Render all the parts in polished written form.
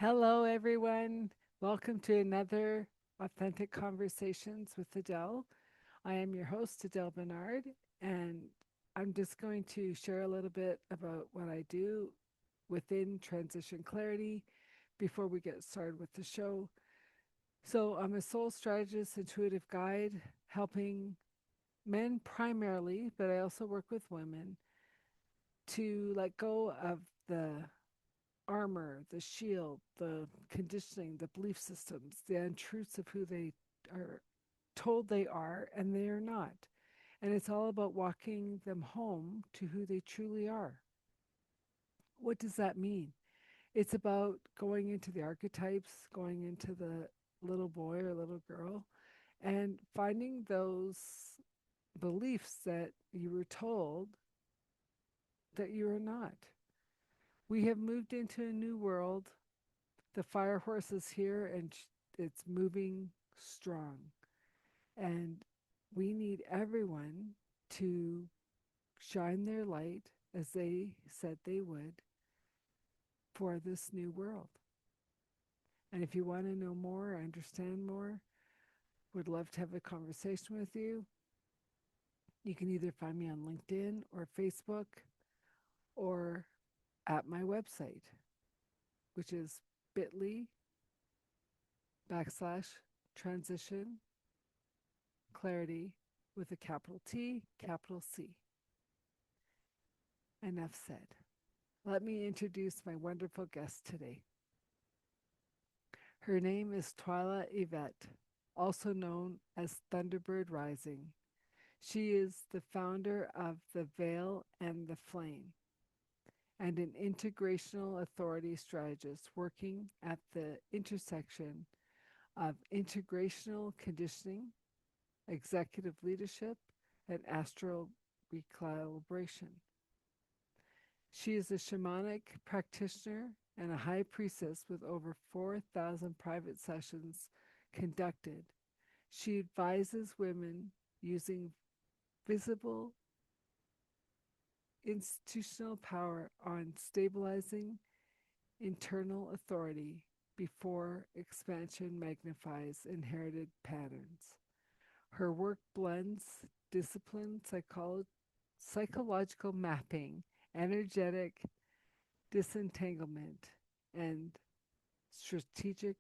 Hello, everyone. Welcome to another Authentic Conversations with Adele. I am your host, Adele Bernard, and I'm just going to share a little bit about what I do within Transition Clarity before we get started with the show. So, I'm a soul strategist, intuitive guide, helping men primarily, but I also work with women to let go of the armor, the shield, the conditioning, the belief systems, the untruths of who they are told they are and they are not. And it's all about walking them home to who they truly are. What does that mean? It's about going into the archetypes, going into the little boy or little girl, and finding those beliefs that you were told that you are not. We have moved into a new world. The fire horse is here and it's moving strong. And we need everyone to shine their light as they said they would for this new world. And if you want to know more, understand more, would love to have a conversation with you. You can either find me on LinkedIn or Facebook or at my website, which is bit.ly/transition clarity with a capital T, capital C. Enough said. Let me introduce my wonderful guest today. Her name is Tywanah Evette, also known as Thunderbird Rising. She is the founder of The Veil and the Flame and an intergenerational authority strategist working at the intersection of integrational conditioning, executive leadership, and astral recalibration. She is a shamanic practitioner and a high priestess with over 4,000 private sessions conducted. She advises women using visible institutional power on stabilizing internal authority before expansion magnifies inherited patterns. Her work blends disciplined psychological mapping, energetic disentanglement, and strategic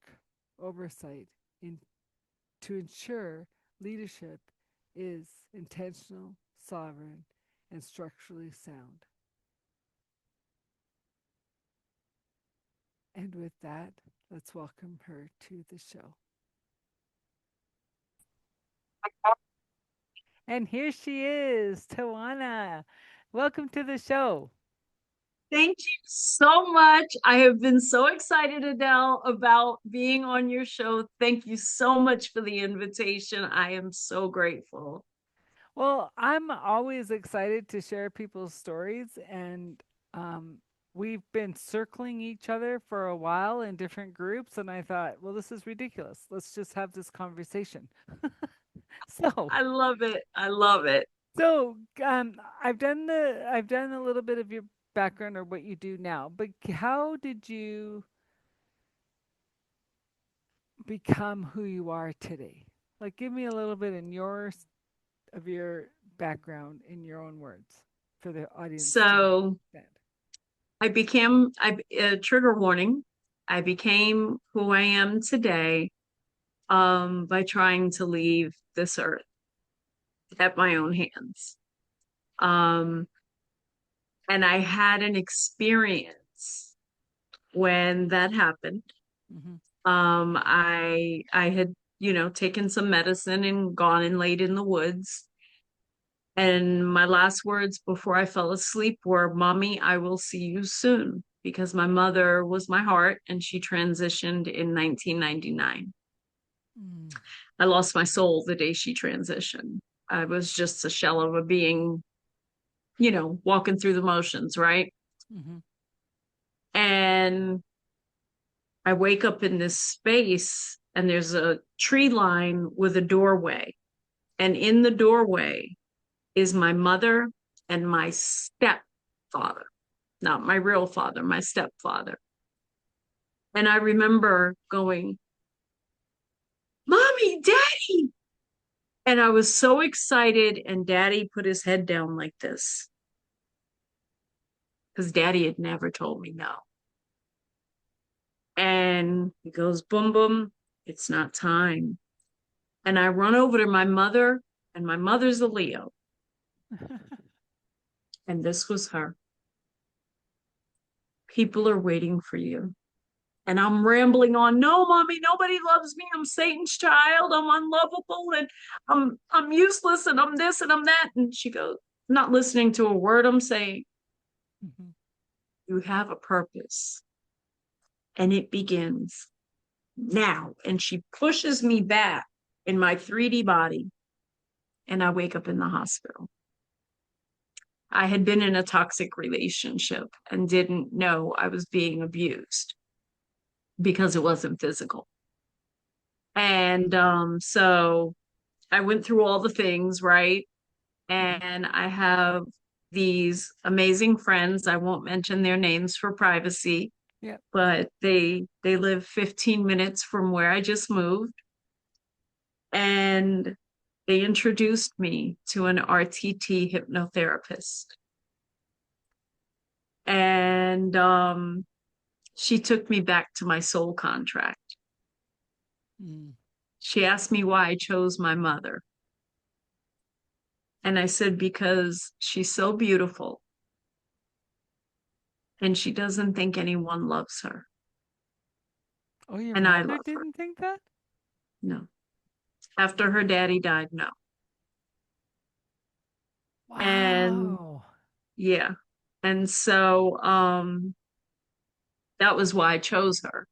oversight to ensure leadership is intentional, sovereign, and structurally sound. And with that, let's welcome her to the show. And here she is, Tawana. Welcome to the show. Thank you so much. I have been so excited, Adele, about being on your show. Thank you so much for the invitation. I am so grateful. Well, I'm always excited to share people's stories, and we've been circling each other for a while in different groups, and I thought, well, this is ridiculous. Let's just have this conversation. so, I love it. I love it. so I've done a little bit of your background or what you do now, but how did you become who you are today? Like, give me a little bit in of your background in your own words for the audience to So understand. trigger warning. I became who I am today by trying to leave this earth at my own hands. Um, and I had an experience when that happened. Mm-hmm. I had, taken some medicine and gone and laid in the woods. And my last words before I fell asleep were, "Mommy, I will see you soon," because my mother was my heart and she transitioned in 1999. Mm-hmm. I lost my soul the day she transitioned. I was just a shell of a being, walking through the motions, right? Mm-hmm. And I wake up in this space and there's a tree line with a doorway. And in the doorway is my mother and my stepfather, not my real father, my stepfather. And I remember going, Mommy, Daddy. And I was so excited. And Daddy put his head down like this because Daddy had never told me no. And he goes, boom, boom, it's not time. And I run over to my mother, and my mother's a Leo. And this was her. People are waiting for you. And I'm rambling on, no, Mommy, nobody loves me. I'm Satan's child. I'm unlovable and I'm useless and I'm this and I'm that. And she goes, not listening to a word I'm saying. Mhm. You have a purpose. And it begins now. And she pushes me back in my 3D body. And I wake up in the hospital. I had been in a toxic relationship and didn't know I was being abused because it wasn't physical. And so I went through all the things, right? Mhm. And I have these amazing friends. I won't mention their names for privacy, Yeah. but they live 15 minutes from where I just moved. And they introduced me to an RTT hypnotherapist. And she took me back to my soul contract. Mm. She asked me why I chose my mother. And I said, because she's so beautiful and she doesn't think anyone loves her. Oh, your And I mother love her. didn't think that? No. After her daddy died, no. And Wow. yeah. And so that was why I chose her.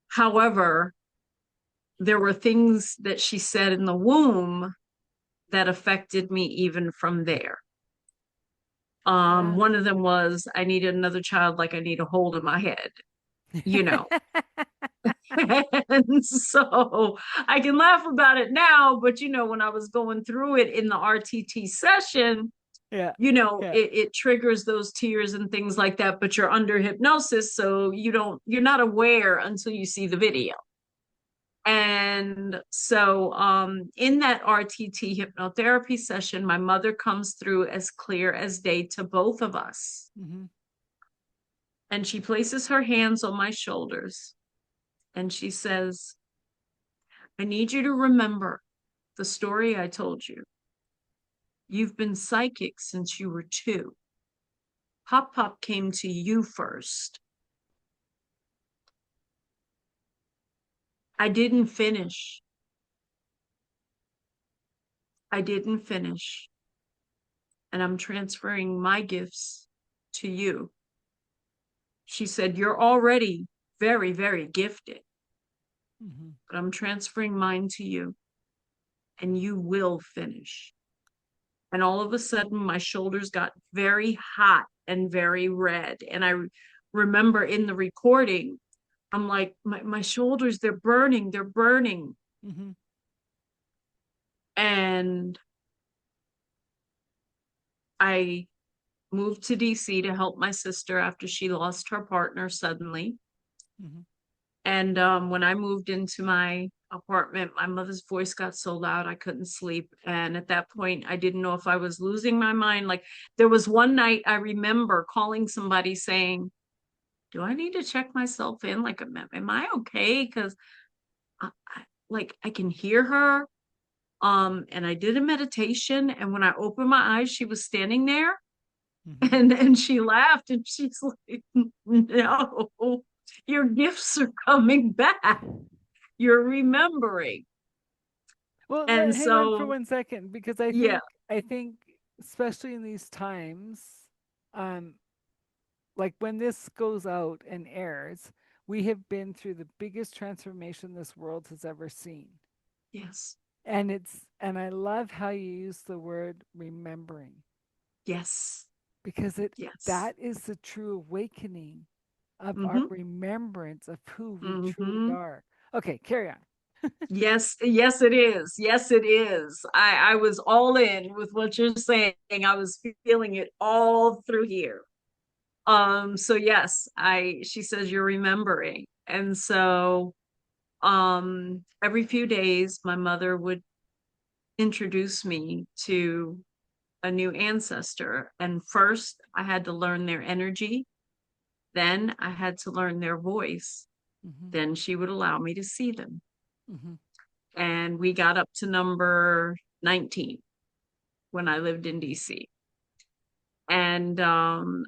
However, there were things that she said in the womb that affected me even from there. Yeah. One of them was I needed another child like I need a hold of my head, you know. And so I can laugh about it now, but when I was going through it in the RTT session, Yeah. Yeah. it triggers those tears and things like that, but you're under hypnosis, so you're not aware until you see the video. And so in that RTT hypnotherapy session, my mother comes through as clear as day to both of us. Mhm. And she places her hands on my shoulders and she says, I need you to remember the story I told you. You've been psychic since you were 2. Pop Pop came to you first. I didn't finish. I didn't finish. And I'm transferring my gifts to you. She said, you're already very, very gifted, Mhm. but I'm transferring mine to you and you will finish. And all of a sudden, my shoulders got very hot and very red. And I remember in the recording, I'm like, my shoulders, they're burning, they're burning. Mhm. And I moved to DC to help my sister after she lost her partner suddenly. Mhm. And when I moved into my apartment, my mother's voice got so loud I couldn't sleep. And at that point, I didn't know if I was losing my mind. Like there was one night I remember calling somebody saying, do I need to check myself in? Like, am I okay? Because like I can hear her. And I did a meditation, and when I opened my eyes, she was standing there, Mhm. and she laughed, and she's like, "No, your gifts are coming back. You're remembering." Well, And hang on for so, 1 second because yeah, I think especially in these times, um, like when this goes out and airs, we have been through the biggest transformation this world has ever seen. yes, And I love how you use the word remembering yes, because it yes. that is the true awakening of our Mm-hmm, remembrance of who we truly mm-hmm. are. Okay, carry on. Yes, yes, it is. Yes, it is. I was all in with what you're saying. I was feeling it all through here. So yes, she says you're remembering. And so every few days my mother would introduce me to a new ancestor. And first I had to learn their energy, then I had to learn their voice. Mm-hmm. Then she would allow me to see them. Mm-hmm. And we got up to number 19 when I lived in DC. And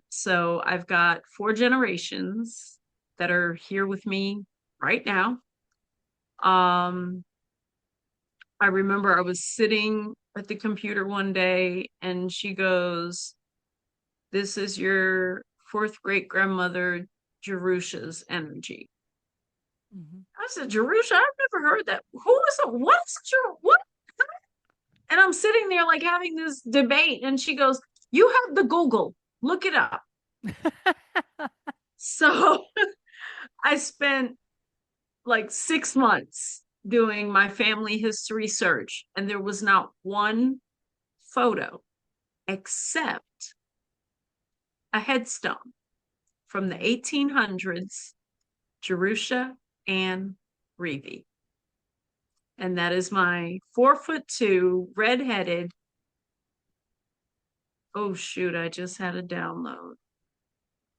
so I've got 4 generations that are here with me right now. Um, I remember I was sitting at the computer one day and she goes, "This is your fourth great grandmother, Jerusha's energy." Mm-hmm. I said, "Jerusha? I've never heard that. Who is it? What's what?" And I'm sitting there like having this debate. And she goes, "You have the Google, look it up." So I spent like 6 months doing my family history search, and there was not one photo except a headstone from the Mm-hmm. 1800s, Jerusha Ann Reevy. And that is my 4'2", redheaded. Oh shoot, I just had a download.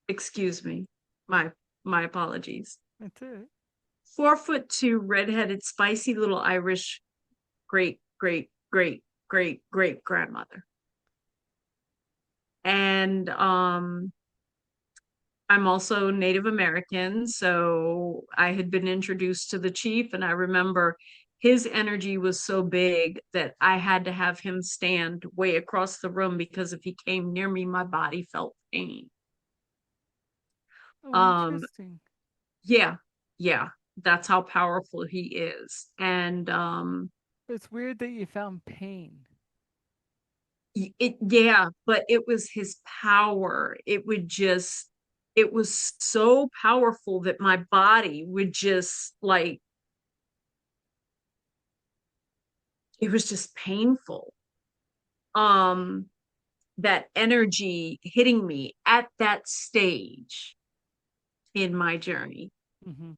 Excuse me. My my apologies. That's it. 4'2", redheaded, spicy little Irish great, great, great, great, great grandmother. And I'm also Native American, so I had been introduced to the chief, and I remember his energy was so big that I had to have him stand way across the room because if he came near me, my body felt pain. Oh, Um, interesting. yeah, yeah, that's how powerful he is. And It's weird that you found pain. yeah, but it was his power. It was so powerful that my body would just like, it was just painful. Um, that energy hitting me at that stage in my journey. Mm-hmm.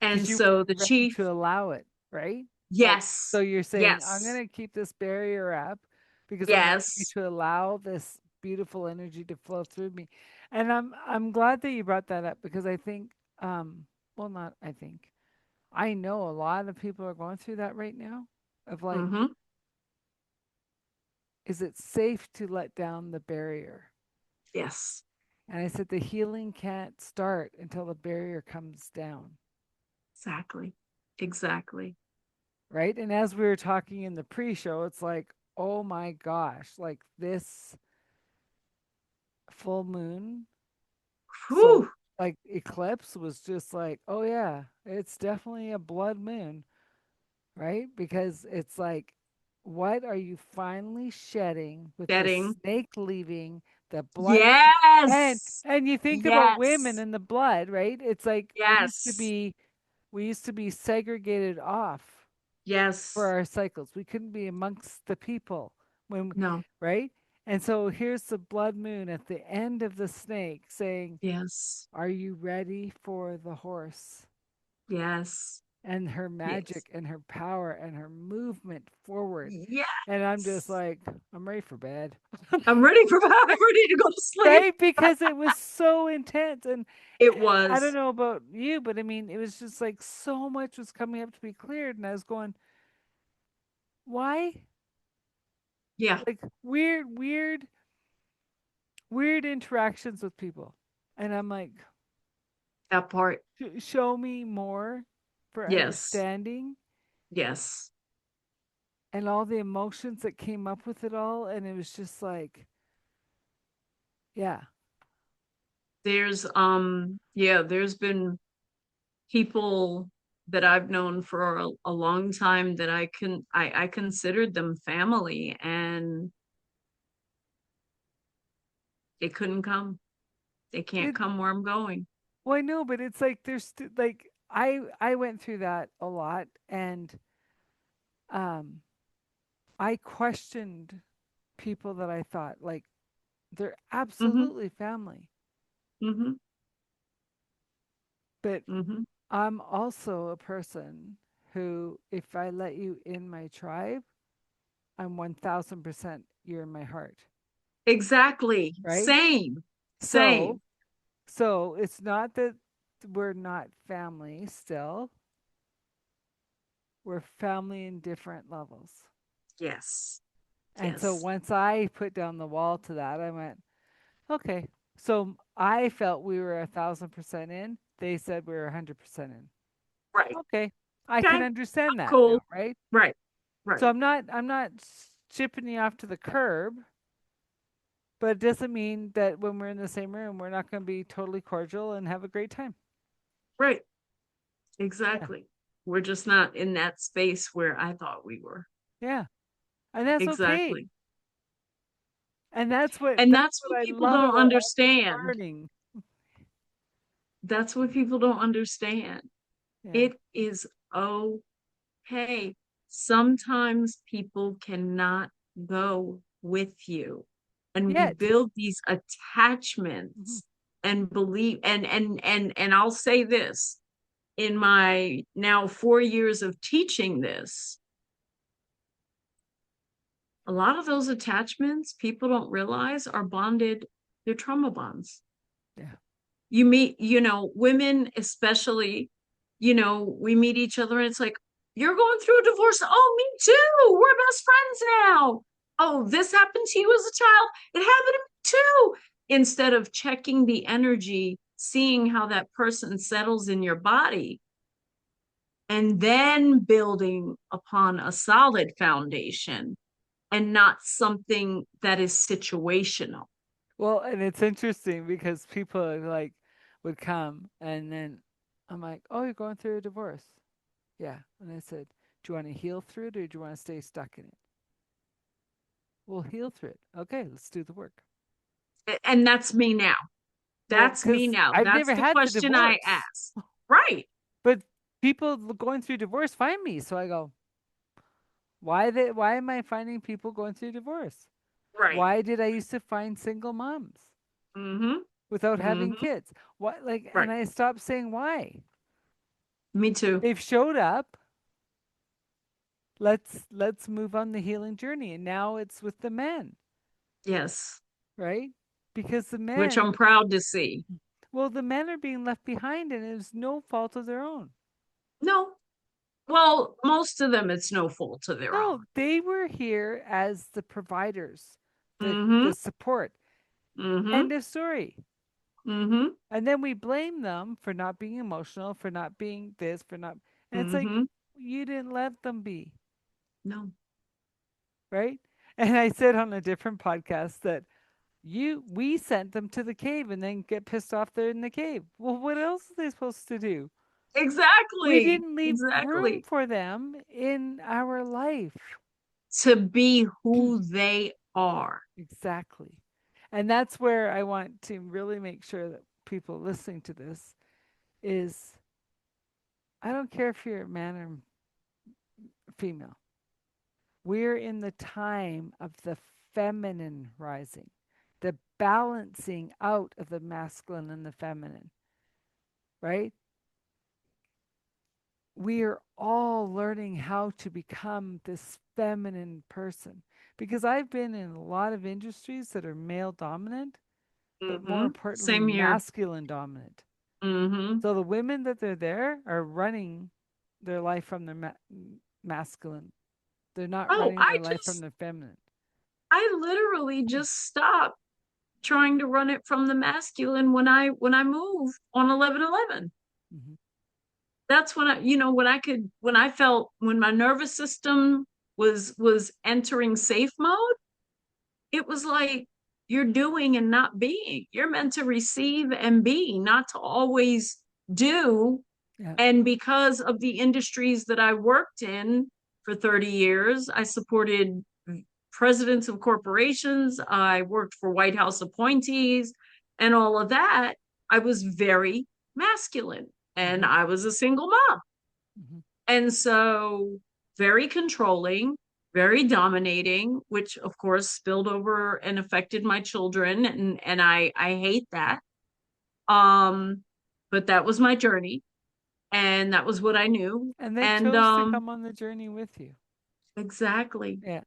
And Because you so the were ready chief, to allow it, right? Like, so yes, you're saying, I'm yes, going to keep this barrier up because I'm ready yes. to allow this beautiful energy to flow through me. And I'm glad that you brought that up because I think, well, not I think, I know a lot of people are going through that right now of like, Mm-hmm. is it safe to let down the barrier? Yes, And I said, the healing can't start until the barrier comes down. exactly. Exactly. Right. And as we were talking in the pre show, it's like, oh my gosh, like this full moon, so Whew. like eclipse was just like, oh yeah, it's definitely a blood moon, right? Because it's like, what are you finally shedding with the Getting. snake leaving the blood? Yes. And you think about women Yes. and the blood, right? It's like Yes. we used to be segregated off for Yes. our cycles. We couldn't be amongst the people when, No. right? And so here's the blood moon at the end of the snake saying, Yes. "Are you ready for the horse?" Yes. And her Yes. magic and her power and her movement forward. And I'm just Yes. like, I'm ready for bed. I'm ready for I'm ready to go to sleep. Right? Because it was so intense. And It I don't was. know about you, but I mean, it was just like so much was coming up to be cleared. And I was going, why? Yeah, Like weird interactions with people. And I'm like, that part. show me more for Yes. understanding Yes. and all the emotions that came up with it all. And it was just like, yeah, There's been people that I've known for a long time that I considered them family, and they couldn't come. They can't it, come where I'm going. well, I know, but it's like, like, I went through that a lot and, um, I questioned people that I thought like they're Hmm. absolutely family. Mm-hmm. But Mm-hmm. I'm also a person who, if I let you in my tribe, I'm 1000% you're in my heart, Exactly. right? Same. So, Same. so it's not that we're not family still, we're family in different levels. Yes. And so Yes. once I put down the wall to that, I went, okay. So I felt we were 1000% in. They said we were 100% in. Right. Okay. I can Okay. understand that now, Cool. right? Right. So Right. I'm not shipping you off to the curb, but it doesn't mean that when we're in the same room, we're not going to be totally cordial and have a great time. Right. Yeah. Exactly. We're just not in that space where I thought we were. Yeah. And that's okay. Exactly. And And that's that's what what I people love don't about all this understand. learning. That's what people don't understand. Yeah. It is okay. Sometimes people cannot go with you. And we Yet. build these Mhm. attachments and believe and I'll say this in my now 4 years of teaching this, a lot of those attachments people don't realize are bonded, they're trauma bonds. Yeah. You meet, women especially, we meet each other and it's like, you're going through a divorce. Oh, me too. We're best friends now. Oh, this happened to you as a child. It happened to me too. Instead of checking the energy, seeing how that person settles in your body, and then building upon a solid foundation and not something that is situational. Well, and it's interesting because people are like would come and then I'm like, "Oh, you're going through a divorce." Yeah. And I said, "Do you want to heal through it or do you want to stay stuck in it?" We'll heal through it. Okay, let's do the work. And that's me now. Well, That's me because now. I've That's never the had to question I divorce, ask. Right. but people going through divorce find me. So I go, why am I finding people going through divorce? Right. Why did I used to find single moms Mm-hmm. without having Mm-hmm. kids? What like and Right. I stopped saying why. Me too. They've showed up. Let's move on the healing journey. And now it's with the men, Yes. right? Because the Which men, I'm proud to see. well, the men are being left behind and it's no fault of their own. No. Well, most of them, it's no fault of their No, own. they were here as the providers, Mm-hmm. the support. Mm-hmm. End of story. Mm-hmm. And then we blame them for not being emotional, for not being this, for not. And it's like Mm-hmm. you didn't let them be, No. right? And I said on a different podcast that we sent them to the cave and then get pissed off they're in the cave. Well, what else are they supposed to do? We Exactly. didn't leave room Exactly. for them in our life. To be who they are. Exactly. And that's where I want to really make sure that people listening to this is I don't care if you're a man or female. We're in the time of the feminine rising, the balancing out of the masculine and the feminine, right? We are all learning how to become this feminine person because I've been in a lot of industries that are male dominant, but more Mm-hmm. importantly, Same here. masculine dominant. Mm-hmm. So the women that they're there are running their life from their masculine. They're not Oh, running their life from their feminine. I literally just stopped trying to run it from the masculine when I moved on 11/11. Mm-hmm. That's when when I felt when my nervous system was entering safe mode, it was like you're doing and not being. You're meant to receive and be, not to always do. Yeah. And because of the industries that I worked in for 30 years, I supported presidents of corporations, I worked for White House appointees, and all of that. I was very masculine and Mm-hmm. I was a single mom. Mm-hmm. And so, very controlling, very dominating, which of course spilled over and affected my children. And I hate that. Um, but that was my journey, and that was what I knew. And they And chose to come on the journey with you. exactly. Yeah.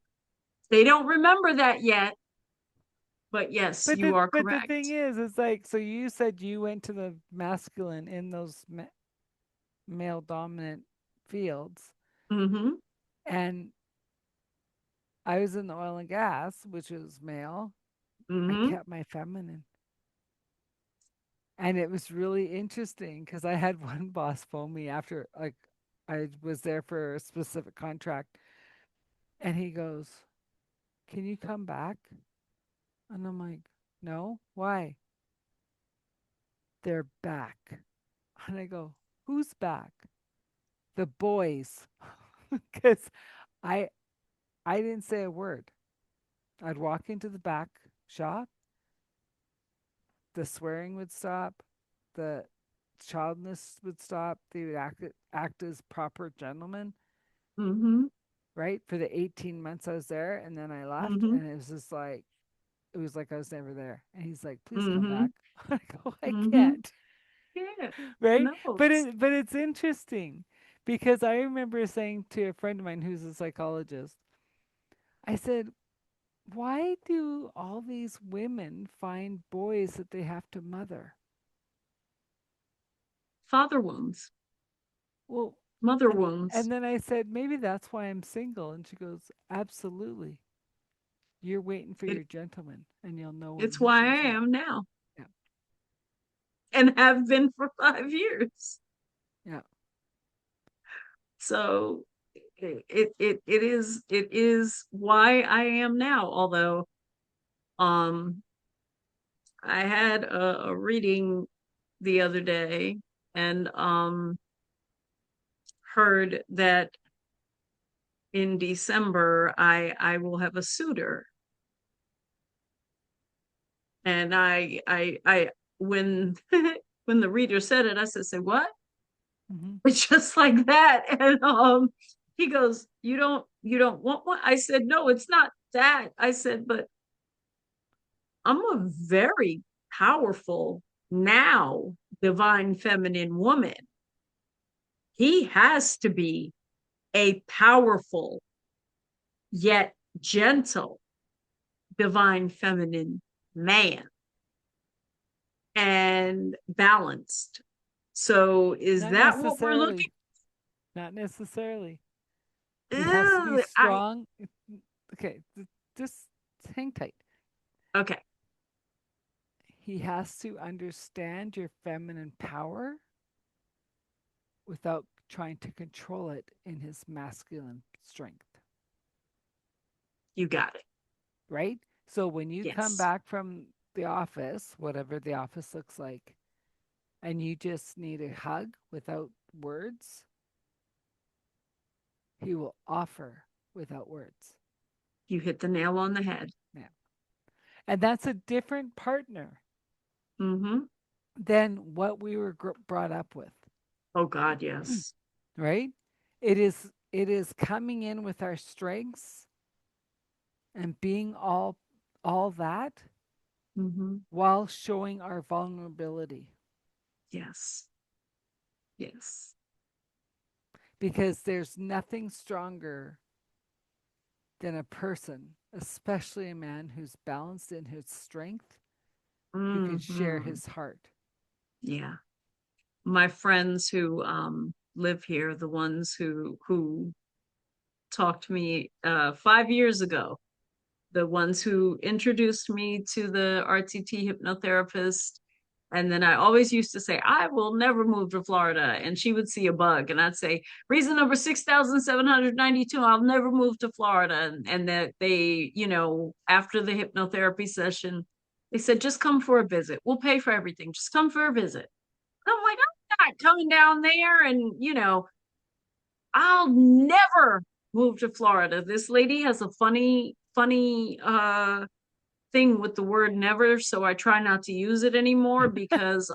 They don't remember that yet, but yes, you are But the thing correct. is, it's like, so you said you went to the masculine in those male dominant fields, Mm-hmm. and I was in the oil and gas, which was male. I Mm-hmm. kept my feminine. And it was really interesting because I had one boss phone me after, like, I was there for a specific contract, and he goes, "Can you come back?" And I'm like, "No, why?" "They're back." And I go, "Who's back?" "The boys." Because I I didn't say a word. I'd walk into the back shop, the swearing would stop, the childness would stop, they would act as proper gentlemen, Mm-hmm. right? For the 18 months I was there, and then I left, Mm-hmm. and it was just like, it was like I was never there. And he's like, "Please come Mm-hmm. back." I go, "I Mm-hmm. can't." Yeah. Right? No. But it's interesting because I remember saying to a friend of mine who's a psychologist, I said, "Why do all these women find boys that they have to mother?" Father wounds, Well, mother and wounds. then I said, "Maybe that's why I'm single." And she goes, "Absolutely. You're waiting for It, your gentleman, and you'll know when it's he why I shows up." am now Yeah. and have been for 5 years. Yeah. So it is why I am now. Although um I had a reading the other day and heard that in December I will have a suitor. And I when when the reader said it, I said, "Say what?" Hmm. It's just like that. And he goes, you don't want one?" I said, "No, it's not that." I said, "But I'm a very powerful now divine feminine woman. He has to be a powerful yet gentle divine feminine man and balanced. So is Not that what we're looking?" necessarily. Not necessarily. He has to be Ugh, strong. Okay, just hang tight. okay. He has to understand your feminine power without trying to control it in his masculine strength, You got it. right? So when you come Yes. back from the office, whatever the office looks like, and you just need a hug without words, he will offer without words. You hit the nail on the head. Yeah. And that's a different partner Mm-hmm. than what we were brought up with, Oh God, yes. right? It is coming in with our strengths and being all that Mm-hmm. while showing our vulnerability, Yes. Yes. because there's nothing stronger than a person, especially a man who's balanced in his strength, who can share Mm-hmm. his heart. Yeah. My friends who live here, the ones who talked to me 5 years ago, the ones who introduced me to the RTT hypnotherapist. And then I always used to say, "I will never move to Florida." And she would see a bug, and I'd say, "Reason number 6,792, I'll never move to Florida." And that they, after the hypnotherapy session, they said, "Just come for a visit. We'll pay for everything. Just come for a visit." And I'm like, "I'm not coming down there. And, I'll never move to Florida." This lady has a funny thing with the word never, so I try not to use it anymore because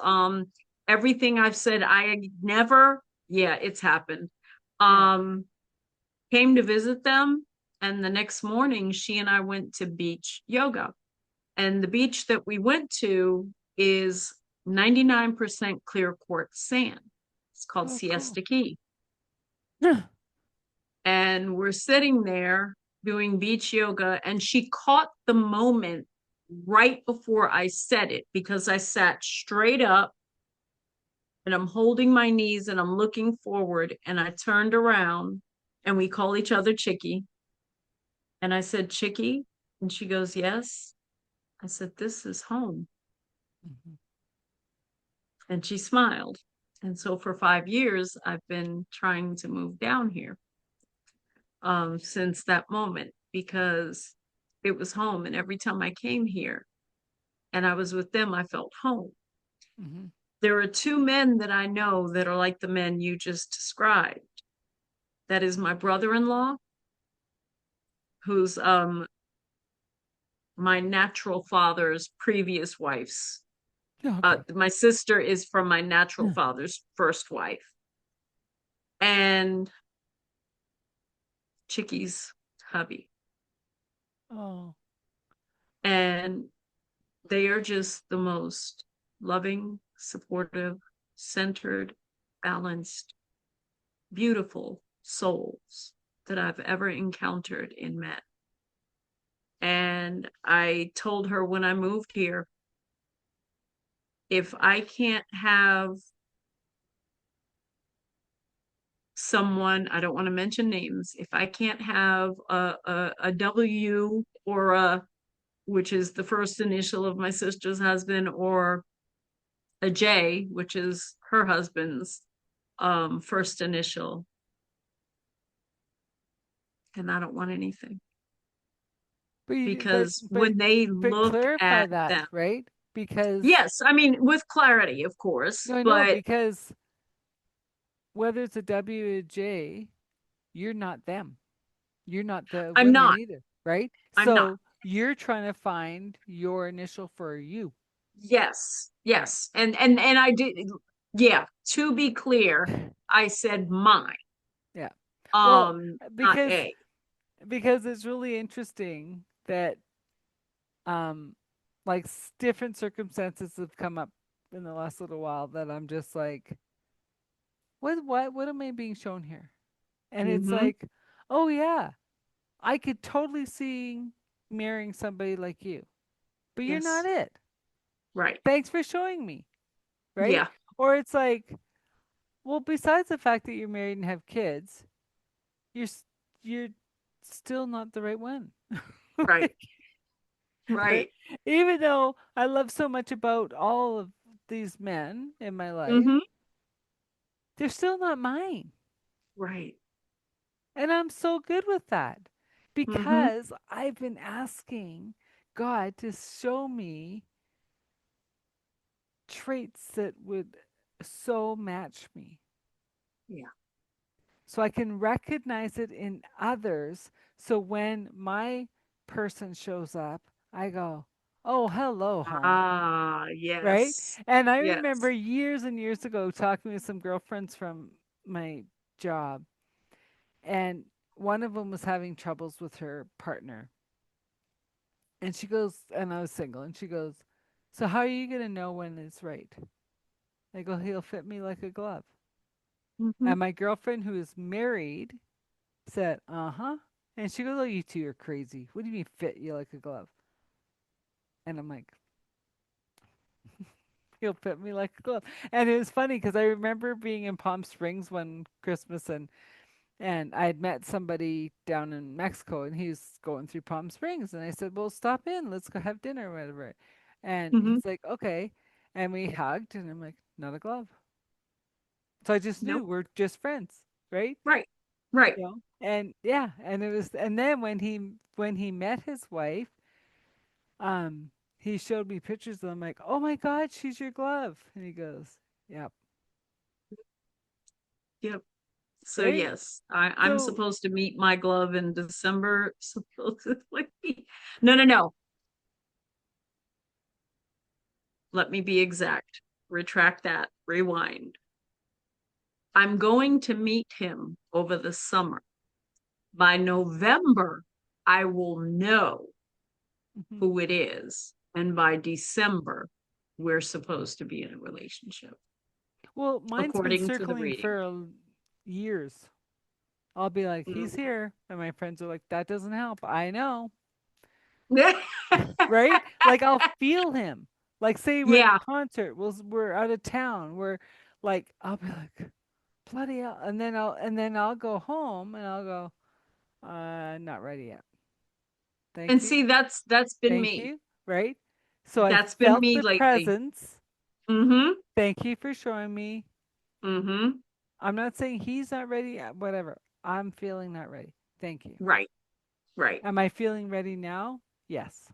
everything I've said I never, yeah, it's happened. Yeah. Um Came to visit them, and the next morning she and I went to beach yoga. And the beach that we went to is 99% clear quartz sand. It's called Oh, cool. Siesta Key. And we're sitting there doing beach yoga, and she caught the moment right before I said it, because I sat straight up and I'm holding my knees and I'm looking forward, and I turned around, and we call each other Chicky. And I said, Chicky? And she goes, yes. I said, this is home. Mhm. And she smiled. And so for 5 years, I've been trying to move down here since that moment, because it was home. And every time I came here and I was with them, I felt home. Mhm. There are two men that I know that are like the men you just described. That is my brother-in-law, who's my natural father's previous wife's. Okay. My sister is from my natural Yeah. father's first wife. And Chicky's hubby. Oh. And they are just the most loving, supportive, centered, balanced, beautiful souls that I've ever encountered and met. And I told her when I moved here, if I can't have someone, I don't want to mention names, if I can't have a W or a, which is the first initial of my sister's husband, or a J, which is her husband's first initial, and I don't want anything. But you, Because when they but look clarify at that, them, right? Because yes, I mean, with clarity, of course, no, I know, but because whether it's a W or a J, you're not them. You're not the I'm women not. either, right? I'm not. So you're trying to find your initial for you. Yes, Right. yes. And I did, yeah, to be clear, I said mine, Yeah. Well, not because A. it's really interesting that like different circumstances have come up in the last little while that I'm just like, what am I being shown here? And it's Mm-hmm. like, oh yeah, I could totally see marrying somebody like you, but you're not Yes. it. Right. Thanks for showing me, right? Yeah. Or it's like, well, besides the fact that you're married and have kids, you're you're still not the right one. Right. Like, right? Right. Even though I love so much about all of these men in my life, Mm-hmm. they're still not mine. Right. And I'm so good with that Mm-hmm. because I've been asking God to show me traits that would so match me Yeah. so I can recognize it in others. So when my person shows up, I go, oh, hello, home. Ah, Right. yes. And I remember Yes. years and years ago talking with some girlfriends from my job, and one of them was having troubles with her partner. And she goes, and I was single, and she goes, so how are you going to know when it's right? I go, he'll fit me like a glove. Mm-hmm. And my girlfriend, who is married, said, uh huh. And she goes, oh, you two are crazy. What do you mean fit you like a glove? And I'm like, he'll fit me like a glove. And it was funny because I remember being in Palm Springs one Christmas, and I had met somebody down in Mexico, and he was going through Palm Springs, and I said, "Well, stop in. Let's go have dinner or whatever." And Mm-hmm. he's like, "Okay," and we hugged, and I'm like, "Not a glove." So I just Nope. knew we're just friends, right? Right. Right. You know, and yeah, and it was, and then when he met his wife, um, he showed me pictures, and I'm like, "Oh my God, she's your glove," and he goes, "Yep," Yep. So right? yes, I'm So supposed to meet my glove in December, supposedly. No, no, no. Let me be exact. Retract that. Rewind. I'm going to meet him over the summer. By November, I will know mhm, who it is. And by December, we're supposed to be in a relationship, Well, mine's been according to the circling reading. for years. I'll be like, he's Mhm. here. And my friends are like, that doesn't help. I know. Yeah. Right? Like, I'll feel him. Like, say we're at Yeah. a concert, we're out of town. We're like, I'll be like, bloody hell. And then I'll go home and I'll go, not ready yet. And Thank you. see, that's been Thank me. you. Right? So I That's been felt me the lately. presence. Mm-hmm. Thank you for showing me. Mm-hmm. I'm not saying he's not ready yet, whatever. I'm feeling not ready. Thank you. Right. Right. Am I feeling ready now? Yes.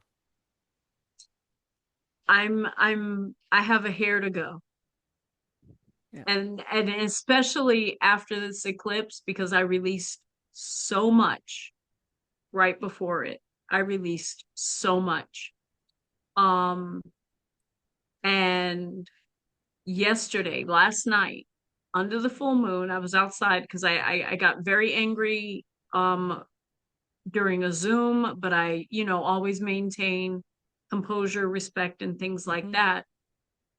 I have a hair to go. Yeah. And especially after this eclipse, because I released so much right before it. I released so much. Um, and last night, under the full moon, I was outside because I got very angry um during a Zoom, but I, always maintain composure, respect, and things like Mm-hmm. that.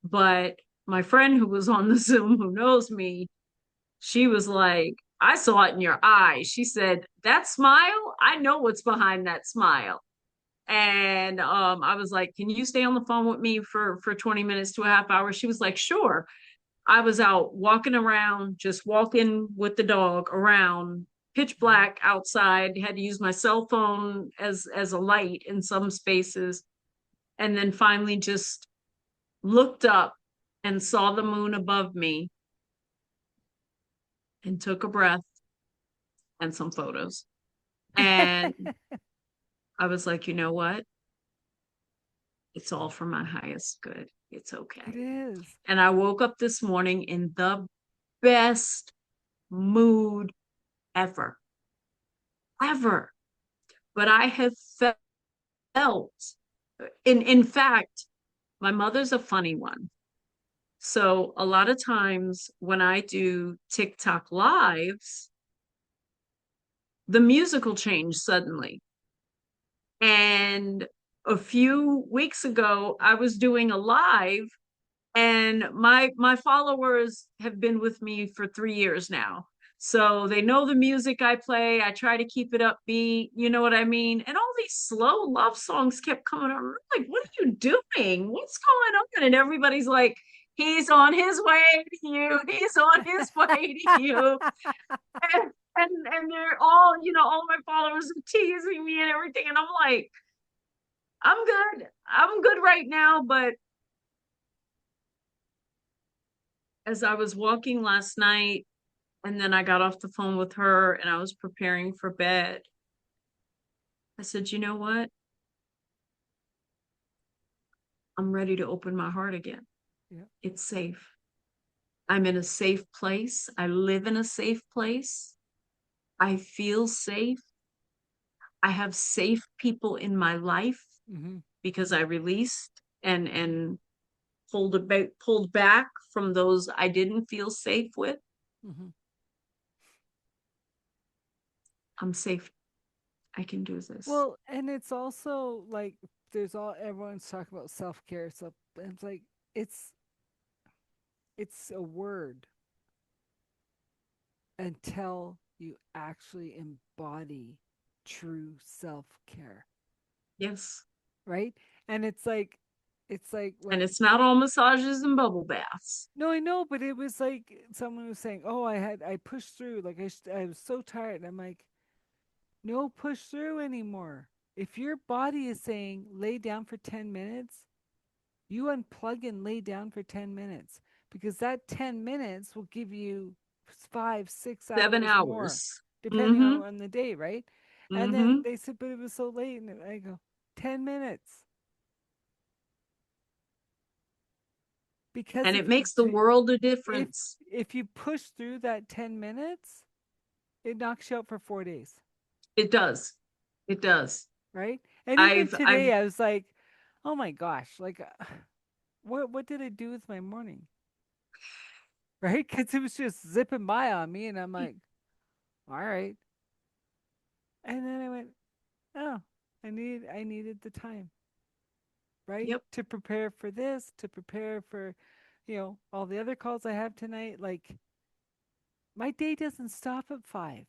But my friend who was on the Zoom, who knows me, she was like, I saw it in your eyes. She said, that smile, I know what's behind that smile. And I was like, can you stay on the phone with me for 20 minutes to a half hour? She was like, sure. I was out walking around, just walking with the dog around, pitch Mm-hmm. black outside, had to use my cell phone as a light in some spaces, and then finally just looked up and saw the moon above me and took a breath and some photos. And I was like, you know what? It's all for my highest good. It's It okay. is. And I woke up this morning in the best mood ever, ever. But I have felt, in fact, my mother's a funny one. So a lot of times when I do TikTok lives, the music will change suddenly. And a few weeks ago, I was doing a live, and my followers have been with me for 3 years now, so they know the music I play. I try to keep it upbeat, you know what I mean, and all these slow love songs kept coming on. I'm like, what are you doing, what's going on? And everybody's like, he's on his way to you, he's on his way to you. And they're all, all my followers are teasing me and everything, and I'm like, I'm good right now. But as I was walking last night, and then I got off the phone with her and I was preparing for bed, I said, you know what? I'm ready to open my heart again. Yeah. It's safe. I'm in a safe place. I live in a safe place. I feel safe. I have safe people in my life Mm-hmm. because I released and pulled back from those I didn't feel safe with. Mm-hmm. I'm safe. I can do this. Well, and it's also like there's all everyone's talking about self care. So it's like it's it's a word until you actually embody true self care, Yes. right? And it's like And when it's not all massages and bubble baths. no, I know, but it was like someone was saying, "Oh, I pushed through. Like I was so tired." And I'm like, "No push through anymore. If your body is saying lay down for 10 minutes, you unplug and lay down for 10 minutes because that 10 minutes will give you 5, 6 7 hours more, hours. depending Mm-hmm. on the day, right?" And then Mm-hmm. they said, "But it was so late." And I go, 10 minutes. Because And it makes the world a if difference. if you push through that 10 minutes, it knocks you out for 4 days, It does. It does. right? And even I've today I was like, "Oh my gosh, like what did I do with my morning?" Right? Cuz it was just zipping by on me and I'm like, "All right." And then I went, "Oh, I needed the time." right? Yep. To prepare for this, to prepare for, all the other calls I have tonight. Like, my day doesn't stop at 5.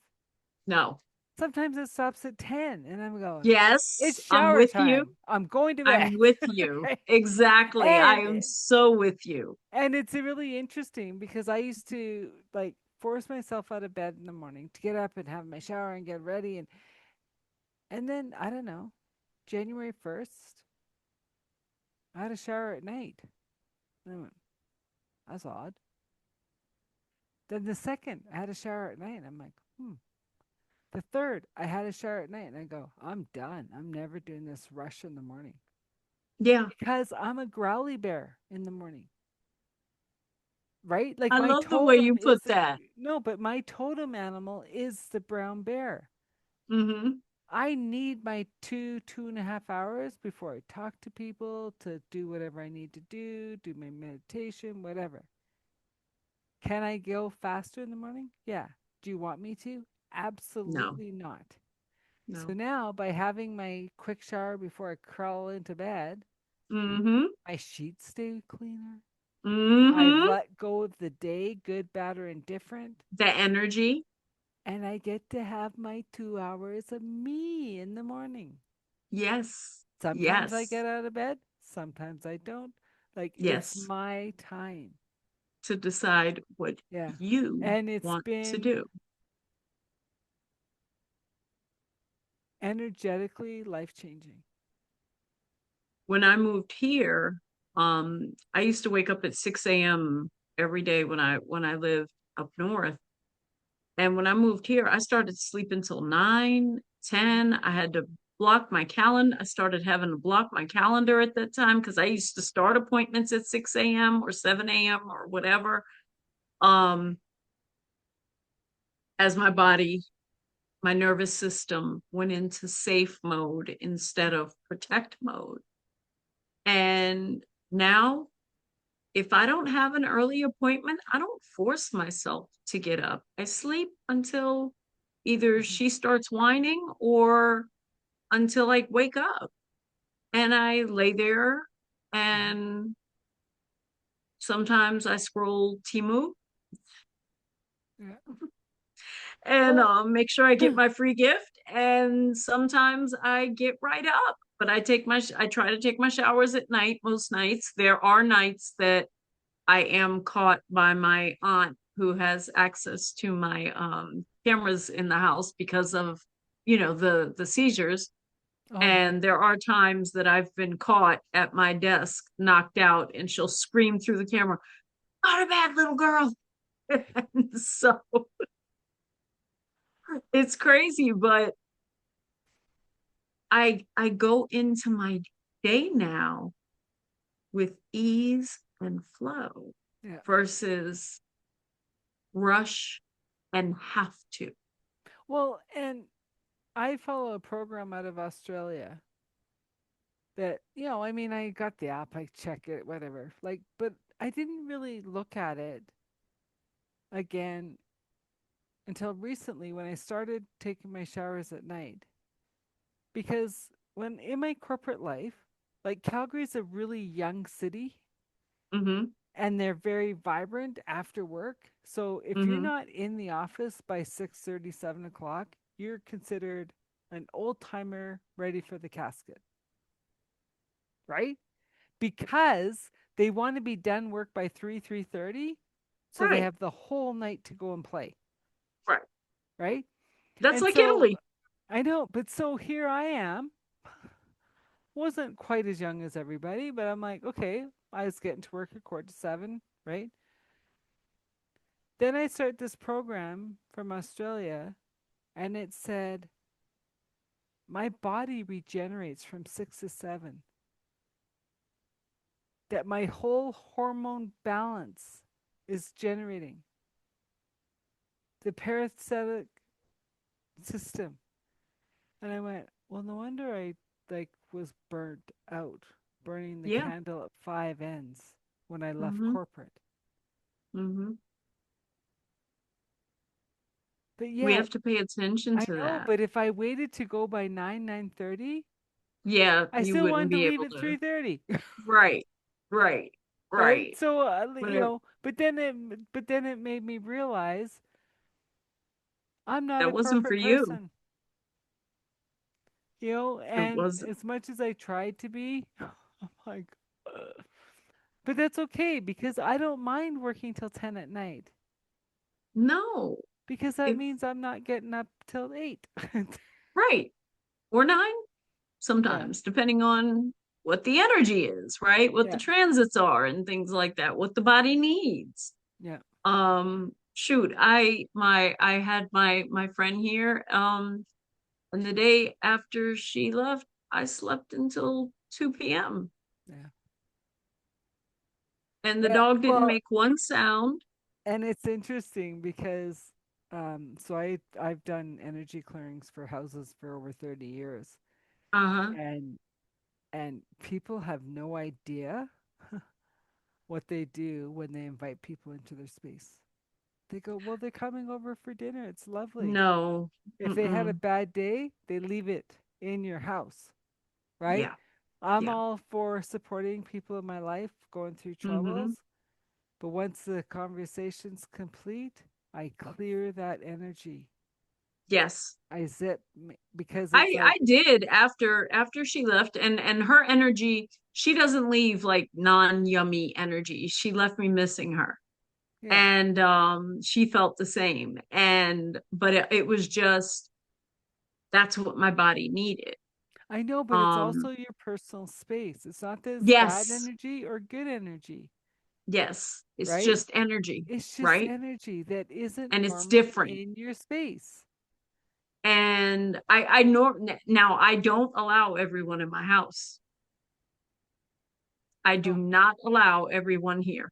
No. Sometimes it stops at 10, and I'm going, Yes, it's I'm shower with you. time. I'm going to bed. I'm with you. Right? Exactly. I And am so with you. it's really interesting because I used to like force myself out of bed in the morning to get up and have my shower and get ready, and then I don't know, January 1st, I had a shower at night. And I went, that's odd. Then the second, I had a shower at night. And I'm like, hmm. The third, I had a shower at night, and I go, I'm done. I'm never doing this rush in the morning Yeah. because I'm a growly bear in the morning, right? Like I my love the way totem you put is that. no, but my totem animal is the brown bear. Mm-hmm. I need my 2.5 hours before I talk to people to do whatever I need to do my meditation, whatever. Can I go faster in the morning? Yeah. Do you want me to? No, Absolutely not. So no. now, by having my quick shower before I crawl into bed, Mm-hmm. my sheets stay cleaner. I've Mm-hmm. let go of the day, good, bad, or indifferent, The energy. and I get to have my 2 hours of me in the morning. Yes. Sometimes I Yes. get out of bed, sometimes I don't. Like, it's Yes. my time. To decide what Yeah. you And it's want to been do. energetically life changing. When I moved here, I used to wake up at 6 a.m. every day when I lived up north. And when I moved here, I started sleeping till 9, Mm. 10. I had to block my calendar. I started having to block my calendar at that time because I used to start appointments at 6 a.m. or 7 a.m. or whatever. Um, as my nervous system went into safe mode instead of protect mode. And now, if I don't have an early appointment, I don't force myself to get up. I sleep until either Mhm. she starts whining or until I wake up. And I lay there Mhm. and sometimes I scroll Timu Yeah. and Well, make sure I get my free gift. And sometimes I get right up. But I try to take my showers at night most nights. There are nights that I am caught by my aunt who has access to my cameras in the house because of the seizures. oh my And there are times that I've been caught at my desk knocked out and she'll scream through the camera, not a bad little girl. And so it's crazy, but I go into my day now with ease and flow yeah. versus rush and have to. Well, and I follow a program out of Australia that, I mean, I got the app, I check it, whatever. Like, but I didn't really look at it again until recently when I started taking my showers at night. Because when in my corporate life, like Calgary's a really young city Mm-hmm. and they're very vibrant after work. So if you're Mm-hmm. not in the office by 6:30, 7 o'clock, you're considered an old timer ready for the casket, right? Because they want to be done work by 3:30, so they Right. have the whole night to go and play, Right. right? That's And like so Italy. I know, but so here I am, wasn't quite as young as everybody, but I'm like, okay, I was getting to work at 4 to 7, right? Then I start this program from Australia, and it said my body regenerates from 6 to 7, that my whole hormone balance is generating the parasympathetic system. And I went, well, no wonder I like was burnt out, burning the Yeah. candle at five ends when I left Mm-hmm. corporate. Mm-hmm. But We yet, have to pay attention I to know, that. but if I waited to go by 9, 9:30, Yeah, I you still wouldn't wanted to be leave able at to. 3:30. Right, right, Right? right. So But it, but then it made me realize I'm not a that wasn't for corporate you. person. You know, It and was as much as I tried to be, I'm like, "Ugh." But that's okay because I don't mind working till 10 at night no. because that If means I'm not getting up till 8. right or nine Yeah, sometimes, depending on what the energy is, right? What the yeah, transits are and things like that, what the body needs. yeah, Shoot, I had my friend here, and the day after she left, I slept until 2 p.m. yeah. and the Yeah, dog didn't well, make one sound. and it's interesting because so I've done energy clearings for houses for over 30 years Uh-huh. and people have no idea what they do when they invite people into their space. They go, "Well, they're coming over for dinner. It's lovely." No. If they had a Mm-mm. bad day, they leave it in your house, right? Yeah. I'm Yeah. all for supporting people in my life going through Mm-hmm. troubles, but once the conversation's complete, I clear that energy. Yes. I because it's I like, did after she left, and her energy, she doesn't leave like non-yummy energy. She left me missing her. yeah, And she felt the same. And but it was just that's what my body needed. I know, but it's Um also your personal space. It's not that it's bad yes. energy or good energy, Yes. It's right? just energy, It's just right? energy that isn't And it's normally different. in your space. And I know now I don't allow everyone in my house. I do No, not allow everyone here.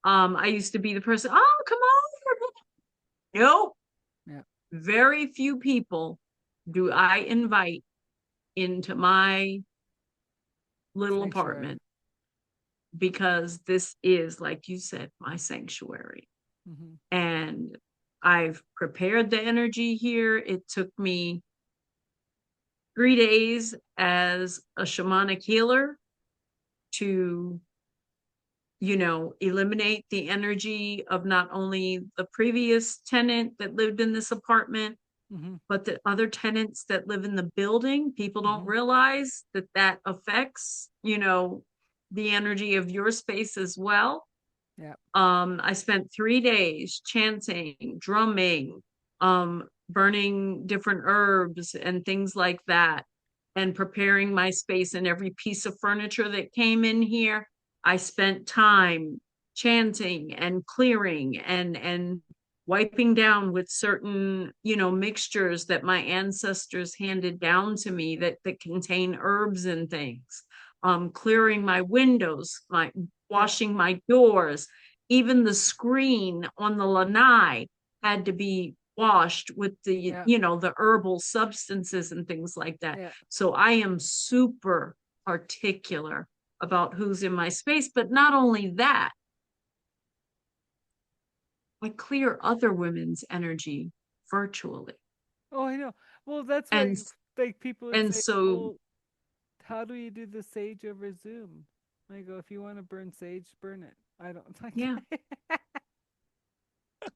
I used to be the person, oh, come over. Nope. yeah, Very few people do I invite into my little sanctuary. apartment because this is, like you said, my sanctuary. Hmm. And I've prepared the energy here. It took me 3 days as a shamanic healer to eliminate the energy of not only the previous tenant that lived in this apartment, Hmm. but the other tenants that live in the building. People don't Hmm. realize that that affects, the energy of your space as well. Yeah, I spent 3 days chanting, drumming, burning different herbs and things like that, and preparing my space. And every piece of furniture that came in here, I spent time chanting and clearing and wiping down with certain, mixtures that my ancestors handed down to me that contain herbs and things. Clearing my windows, my yeah, washing my doors, even the screen on the lanai had to be washed with the yeah, the herbal substances and things like that. yeah. So I am super particular about who's in my space. But not only that, I clear other women's energy virtually. Oh, I know. Well, that's why and like people would and say, so "Well, how do you do the sage over Zoom?" I go, "If you want to burn sage, burn it." I don't like. yeah,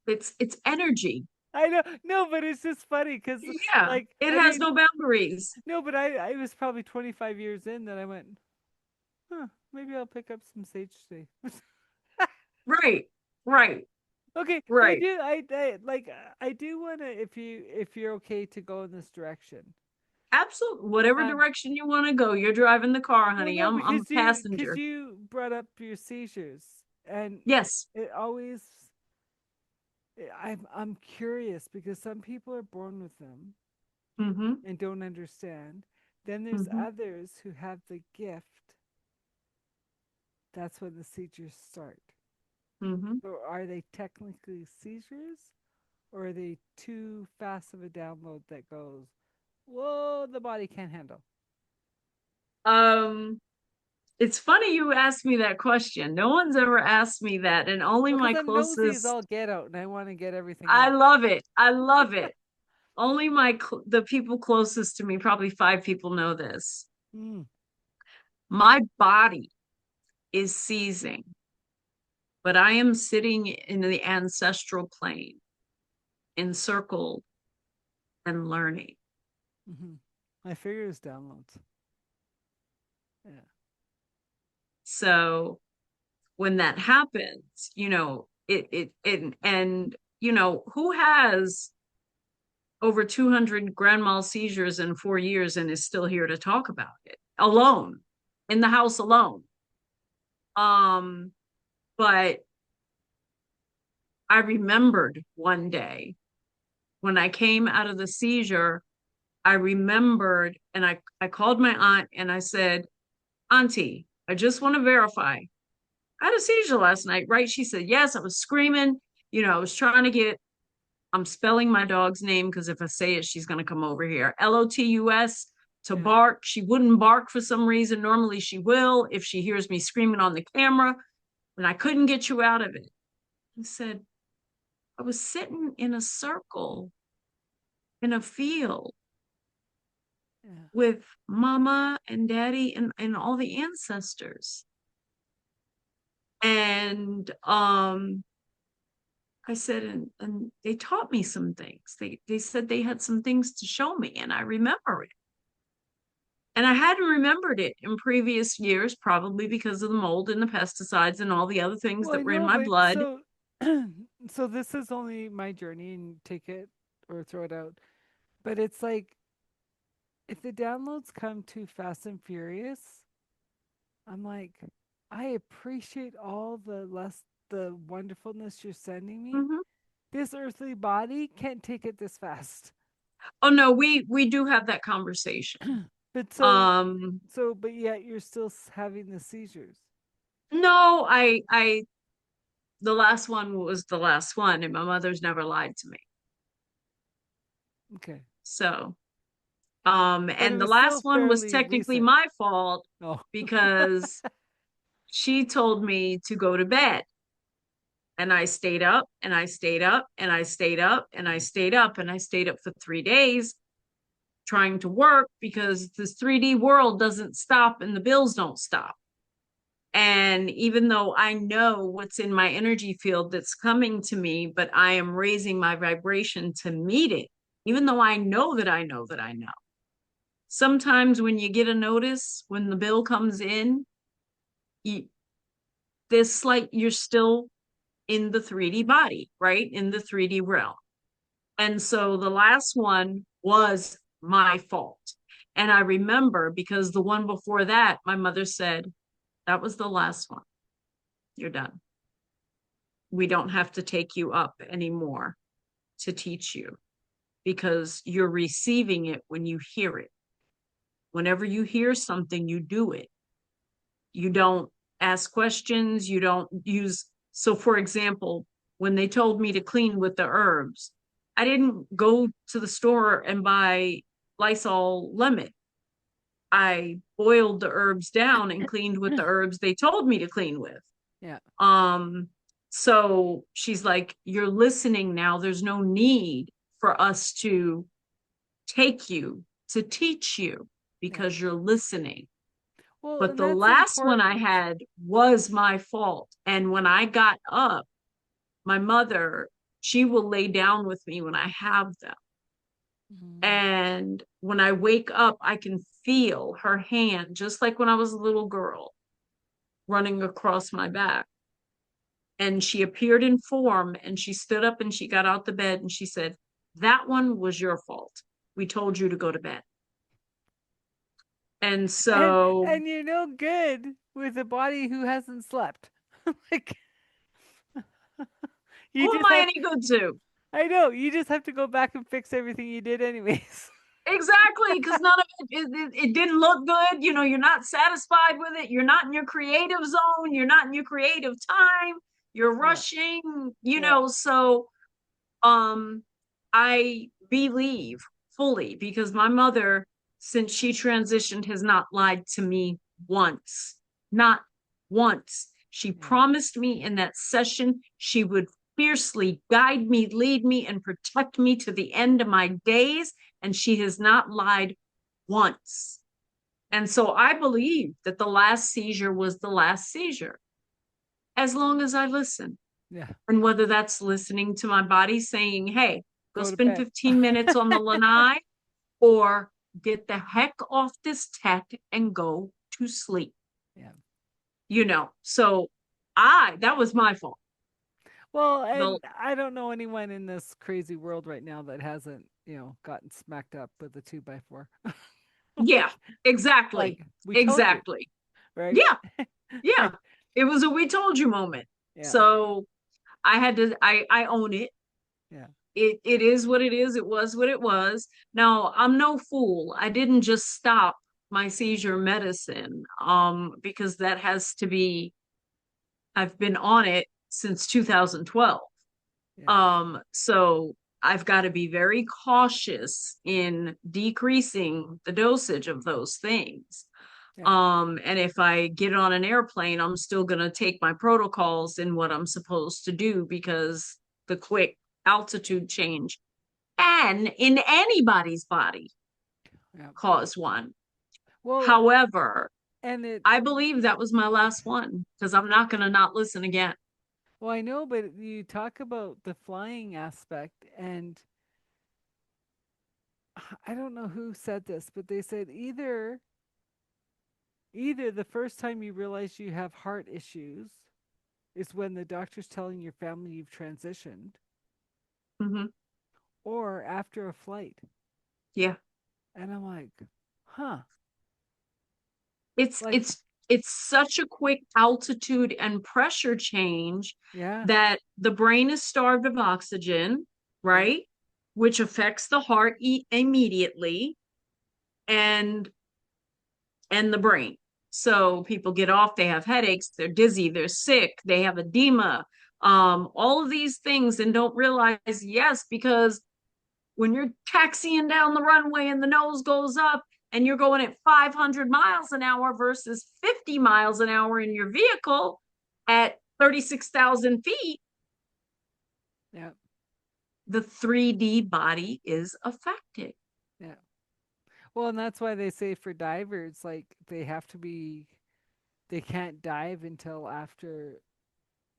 it's energy. I know, no, but it's just funny because, Yeah, like, it I has mean, no boundaries. no, but I was probably 25 years in that I went, huh, maybe I'll pick up some sage today. Right, right, Okay, but right. I do want to, if you're okay to go in this direction. Absolutely. Whatever Um, direction you want to go, you're driving the car, well, honey. no, I'm a because passenger. you brought up your seizures, and Yes. it always, I'm curious because some people are born with them Mm-hmm. and don't understand. Then there's Mm-hmm. others who have the gift. That's when the seizures start. Mm-hmm. So are they technically seizures, or are they too fast of a download that goes, whoa, the body can't handle? Um, it's funny you asked me that question. No one's ever asked me that, and only Well, my because I'm nosy as closest. all get out, and I want to get everything I out. love it. I love it. Only the people closest to me, probably 5 people know this. Mm. My body is seizing, but I am sitting in the ancestral plane, encircled and learning. Mm-hmm. I figure it's downloads. Yeah. So when that happens, and who has over 200 grand mal seizures in 4 years and is still here to talk about it alone in the house alone? Um, but I remembered one day when I came out of the seizure, I remembered and I called my aunt and I said, Auntie, I just want to verify. I had a seizure last night, right? She said, yes, I was screaming. I was trying to I'm spelling my dog's name because if I say it, she's going to come over here. Lotus to Yeah. bark. She wouldn't bark for some reason. Normally she will if she hears me screaming on the camera, and I couldn't get you out of it. I said, I was sitting in a circle in a field Yeah. with mama and daddy and all the ancestors. And I said, and they taught me some things. They said they had some things to show me, and I remember it. And I hadn't remembered it in previous years, probably because of the mold and the pesticides and all the other things Well, that I were in know, my but blood. so so this is only my journey and take it or throw it out. But it's like if the downloads come too fast and furious, I'm like, I appreciate all the wonderfulness you're sending me. Mhm. This earthly body can't take it this fast. Oh no, we do have that conversation. But Um, but yet you're still having the seizures. no, I the last one was the last one, and my mother's never lied to me. Okay. So, But it and the was still last one was fairly technically recent. my fault Oh. because she told me to go to bed. And I stayed up and I stayed up and I stayed up and I stayed up and I stayed up for 3 days trying to work because this 3D world doesn't stop and the bills don't stop. And even though I know what's in my energy field that's coming to me, but I am raising my vibration to meet it, even though I know that I know that I know. Sometimes when you get a notice, when the bill comes in, you, this like you're still in the 3D body, right? In the 3D realm. And so the last one was my fault. And I remember because the one before that, my mother said, that was the last one. You're done. We don't have to take you up anymore to teach you because you're receiving it when you hear it. Whenever you hear something, you do it. You don't ask questions. You don't use. So, for example, when they told me to clean with the herbs, I didn't go to the store and buy Lysol lemon. I boiled the herbs down and cleaned with the herbs they told me to clean with. Yeah. Um, so she's like, you're listening now. There's no need for us to take you to teach you Yeah. because you're listening. Well, But and the that's last one I important. had was my fault. And when I got up, my mother, she will lay down with me when I have them. Mhm. And when I wake up, I can feel her hand, just like when I was a little girl, running across my back. And she appeared in form and she stood up and she got out the bed and she said, that one was your fault. We told you to go to bed. And so, And you're no good with a body who hasn't slept. Like you who am just I have any good to? I know, you just have to go back and fix everything you did anyways. Exactly, because none of it didn't look good. You're not satisfied with it. You're not in your creative zone. You're not in your creative time. You're Yeah. rushing, Yeah. so um I believe fully because my mother, since she transitioned, has not lied to me once. Not once. She Yeah. promised me in that session she would fiercely guide me, lead me, and protect me to the end of my days. And she has not lied once. And so I believe that the last seizure was the last seizure, as long as I listen. Yeah. And whether that's listening to my body saying, hey, go Go to spend bed. 15 minutes on the lanai, or get the heck off this tech and go to sleep. Yeah. So that was my fault. Well, The and I don't know anyone in this crazy world right now that hasn't, gotten smacked up with a 2x4. Yeah, Like exactly. we told you, Exactly. right? Yeah, yeah. It was a we told you moment. Yeah. So I own it. Yeah. It is what it is. It was what it was. Now, I'm no fool. I didn't just stop my seizure medicine because that has to be, I've been on it since 2012. Yeah. So I've got to be very cautious in decreasing the dosage of those things. Yeah. And if I get on an airplane, I'm still going to take my protocols in what I'm supposed to do, because the quick altitude change can in anybody's body Yeah. cause one. Well, However, and it I believe that was my last one, because I'm not going to not listen again. well, I know, but you talk about the flying aspect, and I don't know who said this, but they said either the first time you realize you have heart issues is when the doctor's telling your family you've transitioned, Mm-hmm. or after a flight. Yeah. And I'm like, huh. It's Like, it's it's such a quick altitude and pressure change yeah, that the brain is starved of oxygen, yeah, right? Which affects the heart immediately, and the brain. So people get off, they have headaches, they're dizzy, they're sick, they have edema, all of these things, and don't realize, yes, because when you're taxiing down the runway and the nose goes up and you're going at 500 miles an hour versus 50 miles an hour in your vehicle at 36,000 feet, yeah, the 3D body is affected. yeah. Well, and that's why they say for divers, like they can't dive until after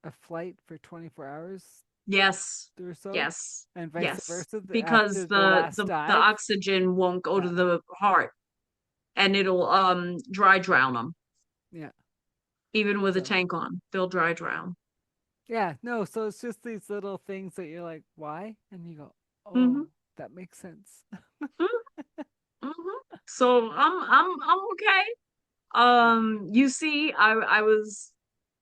a flight for 24 hours Yes, or so, yes, and vice yes. versa Because after their last the dive. oxygen won't go to Yeah, the heart, and it'll dry drown them. yeah. Even with a So, tank on, they'll dry drown. yeah, no, so it's just these little things that you're like, why? And you go, Mm-hmm. oh, that makes sense. Mm-hmm. So I'm okay. Yeah. You see, I was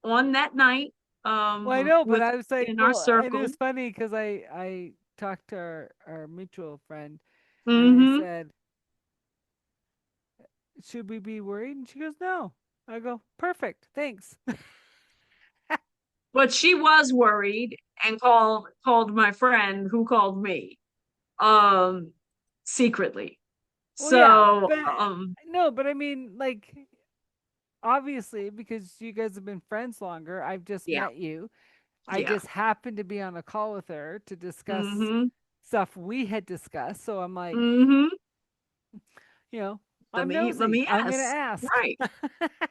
on that night Well, I know, but with I was like, in our well, and it circle. was funny because I talked to our mutual friend, and I Mm-hmm. said, should we be worried? And she goes, no. I go, perfect, thanks. But she was worried and called my friend, who called me um secretly. Well, yeah, So but no, but I mean, like, obviously, because you guys have been friends longer, I've just yeah, met you. I yeah. just happened to be on a call with her to discuss Mm-hmm. stuff we had discussed. So I'm like, Mm-hmm. you know, Let I'm me nosy. I'm gonna ask. ask. Right.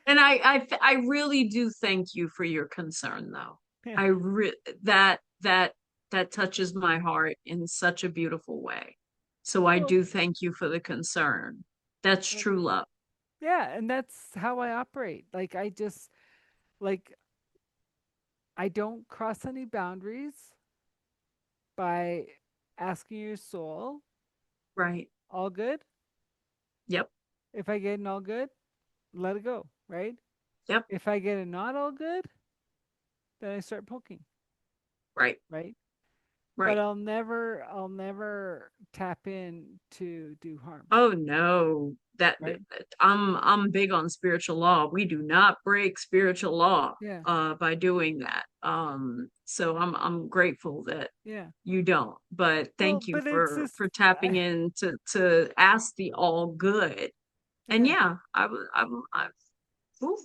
And I really do thank you for your concern, though. Yeah. I re that that touches my heart in such a beautiful way. So I Well, do thank you for the concern. That's uh, true love. yeah, and that's how I operate. Like like I don't cross any boundaries by asking your soul, Right. all good? Yep. If I get an all good, let it go, right? Yep. If I get a not all good, then I start poking, Right. right? But Right. I'll never tap in to do harm, Oh no. right? I'm big on spiritual law. We do not break spiritual law Yeah. by doing that. So I'm grateful that Yeah. you don't. But Well, thank you but it's just for tapping in to ask the all good. And yeah. yeah, ooh,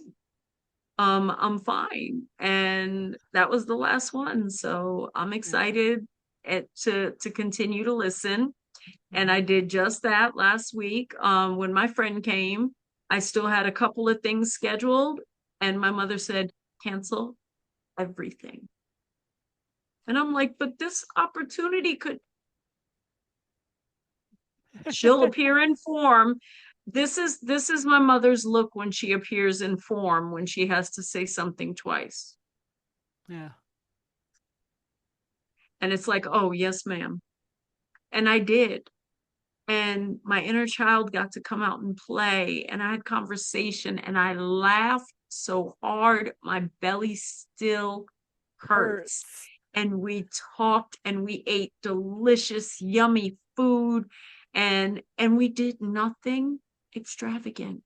I'm fine. And that was the last one. So I'm Yeah. excited to continue to listen. And Hmm. I did just that last week when my friend came. I still had a couple of things scheduled, and my mother said, cancel everything. And I'm like, but this opportunity could, she'll appear in form. This is my mother's look when she appears in form, when she has to say something twice. Yeah. And it's like, oh, yes, ma'am. And I did. And my inner child got to come out and play, and I had conversation, and I laughed so hard my belly still hurts. Hurts. And we talked and we ate delicious, yummy food, and we did nothing extravagant.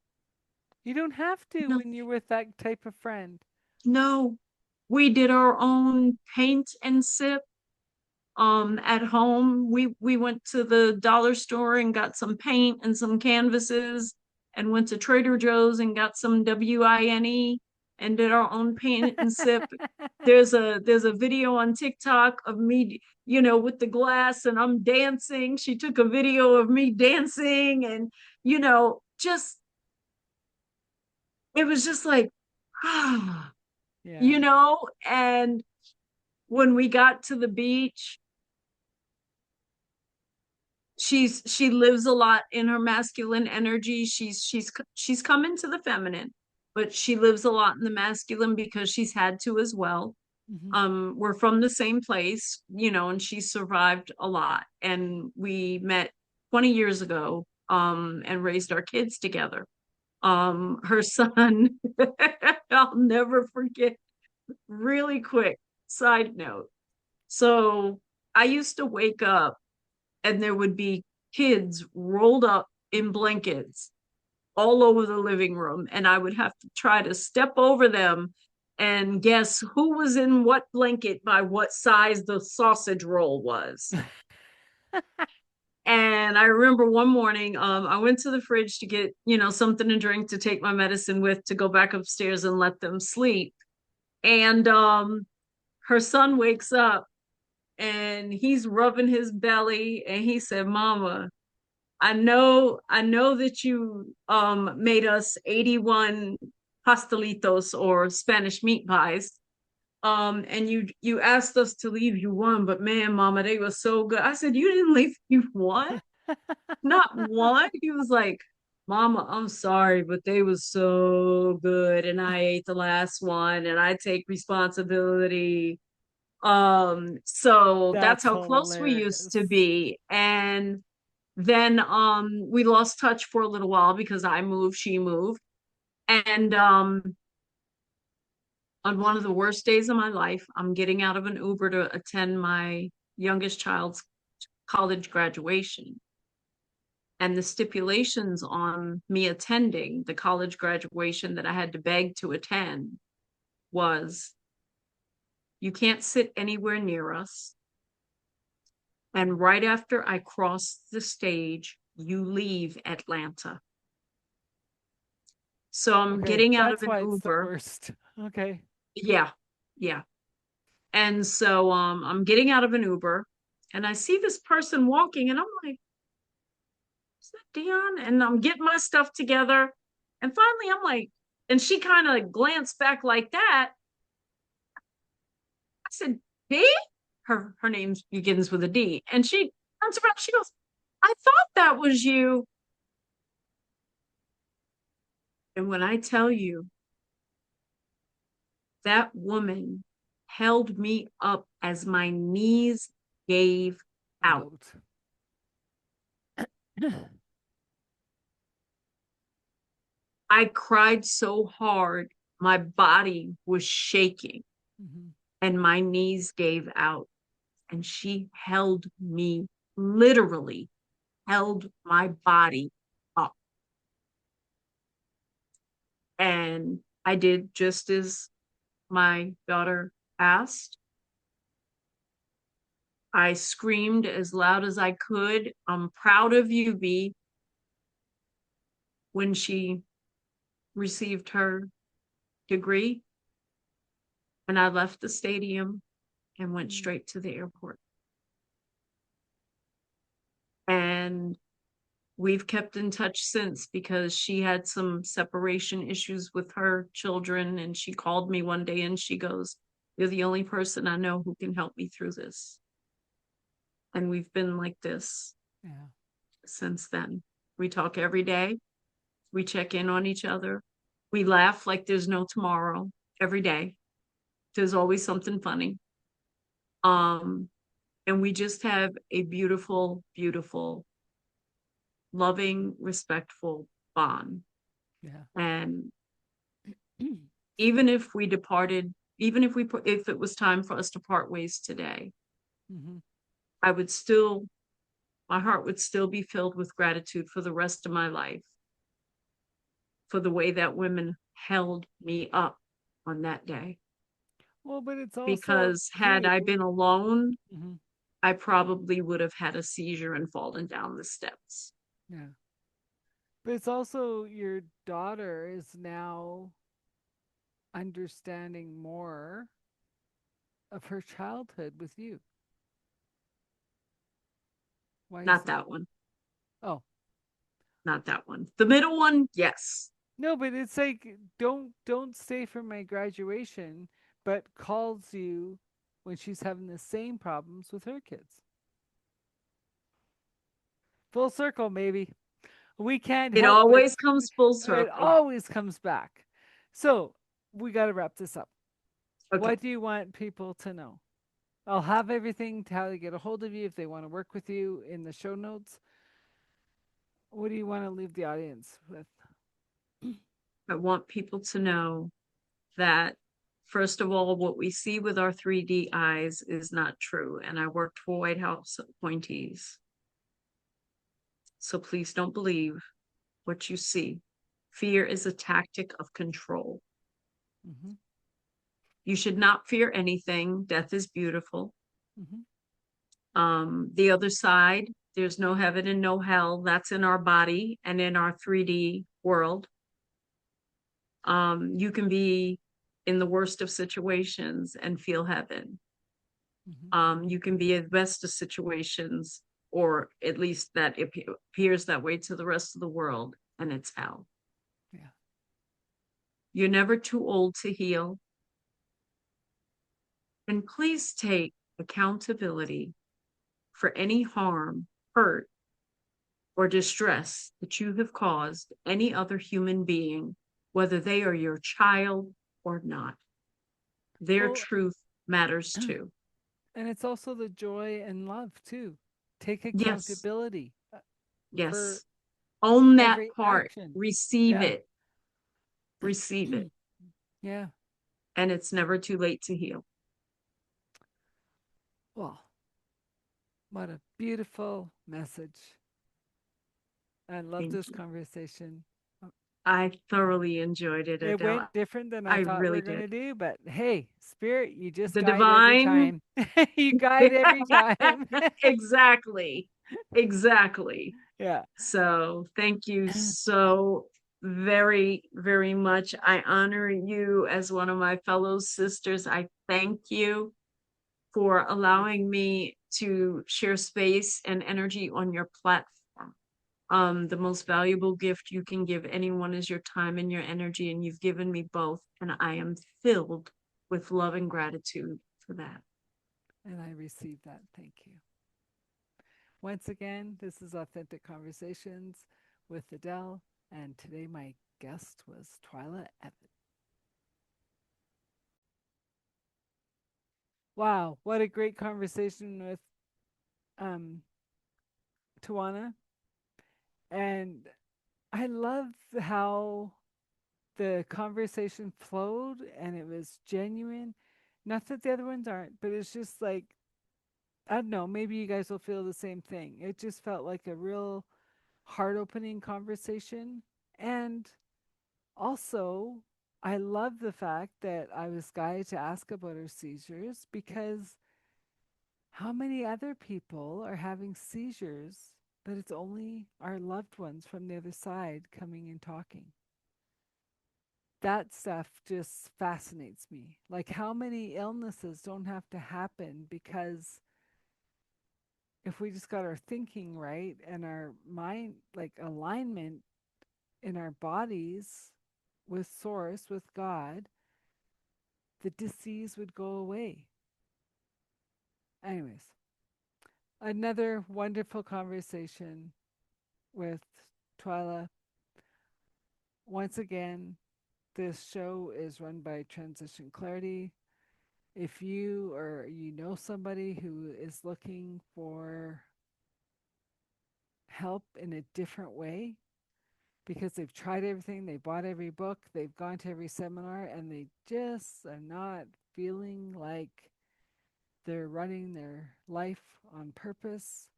You don't have to No, when you're with that type of friend. no. We did our own paint and sip. At home, we went to the dollar store and got some paint and some canvases, and went to Trader Joe's and got some WINE and did our own paint and sip. There's a video on TikTok of me, with the glass, and I'm dancing. She took a video of me dancing, and just it was just like, ah, Yeah. and when we got to the beach, she lives a lot in her masculine energy. She's come into the feminine, but she lives a lot in the masculine because she's had to as well. Hmm. We're from the same place, and she survived a lot, and we met 20 years ago, and raised our kids together. Her son, I'll never forget. Really quick side note, so I used to wake up and there would be kids rolled up in blankets all over the living room, and I would have to try to step over them and guess who was in what blanket by what size the sausage roll was. And I remember one morning, I went to the fridge to get, something to drink to take my medicine with to go back upstairs and let them sleep. And her son wakes up and he's rubbing his belly, and he said, Mama, I know that you made us 81 pastelitos, or Spanish meat pies. And you asked us to leave you one, but man, Mama, they were so good. I said, you didn't leave you one? Not one? He was like, Mama, I'm sorry, but they were so good. And I ate the last one, and I take responsibility. So that's That's how close we used to hilarious. be. And then we lost touch for a little while because I moved, she moved. And on one of the worst days of my life, I'm getting out of an Uber to attend my youngest child's college graduation. And the stipulations on me attending the college graduation that I had to beg to attend was, you can't sit anywhere near us. And right after I cross the stage, you leave Atlanta. So I'm Okay, getting out of that's an why it's the Uber. worst. Okay. Yeah, yeah. And so I'm getting out of an Uber, and I see this person walking, and I'm like, is that Dion? And I'm getting my stuff together. And finally I'm like, and she kind of glanced back like that. I said, D? Her name begins with a D. And she turns around, she goes, I thought that was you. And when I tell you, that woman held me up as my knees gave out. Out. I cried so hard, my body was shaking, Hmm. and my knees gave out. And she held me, literally held my body up. And I did just as my daughter asked. I screamed as loud as I could, I'm proud of you, B, when she received her degree. And I left the stadium and went Mm. straight to the airport. And we've kept in touch since because she had some separation issues with her children. And she called me one day and she goes, "You're the only person I know who can help me through this." And we've been like this Yeah. since then. We talk every day. We check in on each other. We laugh like there's no tomorrow every day. There's always something funny. Um, and we just have a beautiful, beautiful, loving, respectful bond. Yeah. And even if we departed, even if if it was time for us to part ways today, Mm-hmm. I would still, my heart would still be filled with gratitude for the rest of my life, for the way that women held me up on that day. Well, but it's also Because had too. I been alone, Mm-hmm. I probably would have had a seizure and fallen down the steps. Yeah. But it's also your daughter is now understanding more of her childhood with you. Why is Not that? that one. Oh, Not that one. The middle one, yes. no, but it's like don't stay for my graduation, but calls you when she's having the same problems with her kids. Full circle, maybe. We can't It help but always comes full it circle. always comes back. So we got to wrap this up. Okay. What do you want people to know? I'll have everything to how to get a hold of you if they want to work with you in the show notes. What do you want to leave the audience with? I want people to know that, first of all, what we see with our 3D eyes is not true. And I worked for White House appointees. So please don't believe what you see. Fear is a tactic of control. Mm-hmm, You should not fear anything. Death is beautiful. mm-hmm, The other side, there's no heaven and no hell. That's in our body and in our 3D world. You can be in the worst of situations and feel heaven. mm-hmm. You can be in the best of situations, or at least that it appears that way to the rest of the world, and it's hell. Yeah. You're never too old to heal. And please take accountability for any harm, hurt, or distress that you have caused any other human being, whether they are your child or not. Their Well, truth matters too. and it's also the joy and love too. Take Yes, accountability for yes. Own that every part, action. receive Yeah. it, receive it. Yeah. And it's never too late to heal. Well, what a beautiful message. I love Thank this you. conversation. Uh, I thoroughly enjoyed it, It Adele. went different than I I thought we really are going did. to do, but hey, spirit, you just The guide every divine. time. You guide every time. Exactly. Exactly. Yeah. So thank you so very, very much. I honor you as one of my fellow sisters. I thank you for allowing me to share space and energy on your platform. The most valuable gift you can give anyone is your time and your energy, and you've given me both. And I am filled with love and gratitude for that. And I received that. Thank you. Once again, this is Authentic Conversations with Adele, and today my guest was Twyla Evette. Wow, what a great conversation with um, Tywanah. And I love how the conversation flowed and it was genuine. Not that the other ones aren't, but it's just like, I don't know, maybe you guys will feel the same thing. It just felt like a real heart opening conversation. And also, I love the fact that I was guided to ask about her seizures because how many other people are having seizures, but it's only our loved ones from the other side coming and talking? That stuff just fascinates me. Like, how many illnesses don't have to happen because if we just got our thinking right and our mind, like alignment in our bodies with Source, with God, the disease would go away. Anyways, another wonderful conversation with Twyla. Once again, this show is run by Transition Clarity. If you or you know somebody who is looking for help in a different way because they've tried everything, they bought every book, they've gone to every seminar, and they just are not feeling like they're running their life on purpose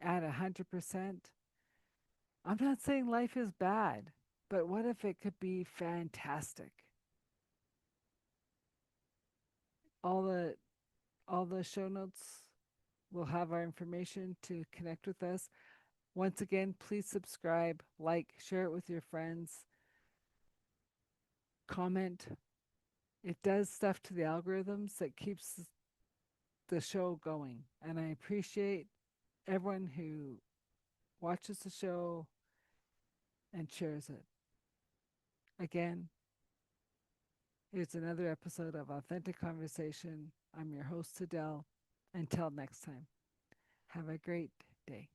at 100%. I'm not saying life is bad, but what if it could be fantastic? All the all the show notes will have our information to connect with us. Once again, please subscribe, like, share it with your friends, comment. It does stuff to the algorithms that keeps the show going. And I appreciate everyone who watches the show and shares it. Again, here's another episode of Authentic Conversation. I'm your host, Adele. Until next time, have a great day.